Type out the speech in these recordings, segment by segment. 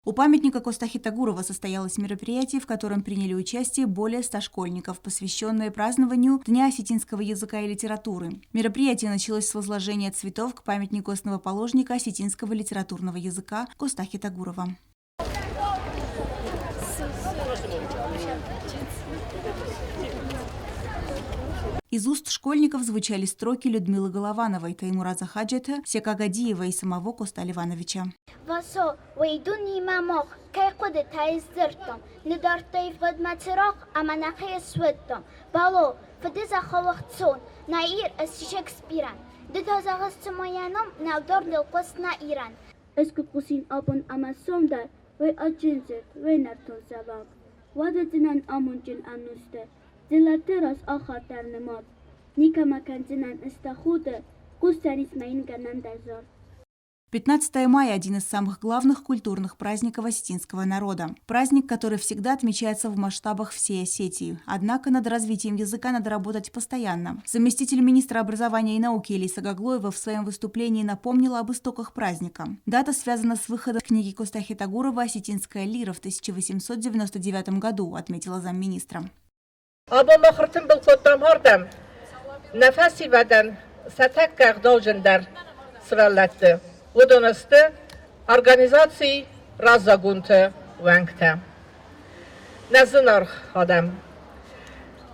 У памятника Костахи Тагурова состоялось мероприятие, в котором приняли участие более 100 школьников, посвященное празднованию Дня осетинского языка и литературы. Мероприятие началось с возложения цветов к памятнику основоположника осетинского литературного языка Костахи Тагурова. Из уст школьников звучали строки Людмилы Головановой, Таймураза Хаджета, Сека Гадиева и самого Коста Ливановича. Зелатерас ахатернемат, ника маканзинан истахуде, кустарис маин ганандазор. 15 мая – один из самых главных культурных праздников осетинского народа. Праздник, который всегда отмечается в масштабах всей Осетии. Однако над развитием языка надо работать постоянно. Заместитель министра образования и науки Элиса Гаглоева в своем выступлении напомнила об истоках праздника. Дата связана с выходом книги Костахи Тагурова «Осетинская лира» в 1899 году, отметила замминистра. Або махртым был котам хардам. Нефеси веден сетек гагдолжендер свеллетти. Удонасты организации раззагунты венгте. Незынар хадам.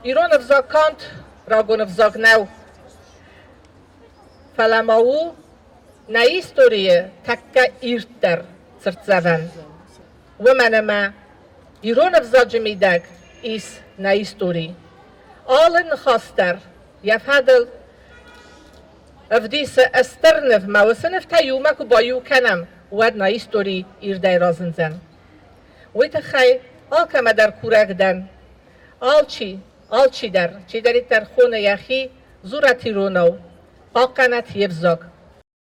Иронов закант рагунов загнев. Фаламау на истории такка иртер церцевен. Веменема Иронов заджимидек is na истории. Allen хастер яфадл в дисе эстернев маусенев таюма кубаю канам уад на истории ирдай разензен. Уитахай алкама дар курагден алчи дар чидарит дар хоне яхи зуратиронов аканат евзог.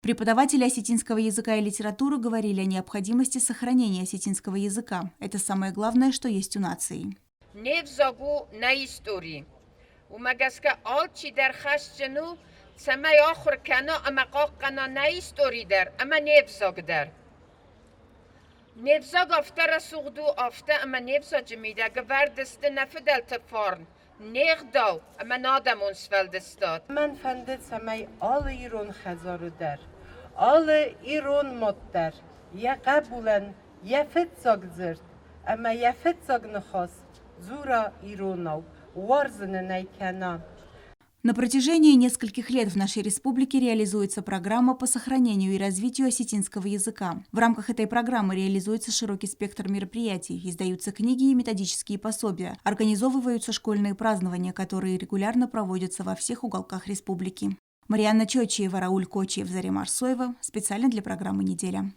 Преподаватели осетинского языка и литературы говорили о необходимости сохранения осетинского языка. Это самое главное, что есть у нации. Невзагу на истории. У магаска алчи дар хасчену самай ахр кана амакакана на истории дар, ама невзаг дар. Невзаг афтара сугду афта ама невзаг жмида гвардесте нафдал тфарн. Негдал ама надамон свелдестad. من فندت سمای آل ایران خزارو در آل ایران مد در یا قبولن یا فتزاگ زرد اما یا فتزاگ نخواست زورا ایرانو وارزن نیکنان. На протяжении нескольких лет в нашей республике реализуется программа по сохранению и развитию осетинского языка. В рамках этой программы реализуется широкий спектр мероприятий, издаются книги и методические пособия, организовываются школьные празднования, которые регулярно проводятся во всех уголках республики. Марианна Чочиева, Рауль Кочиев, Зарема Арсоева. Специально для программы «Неделя».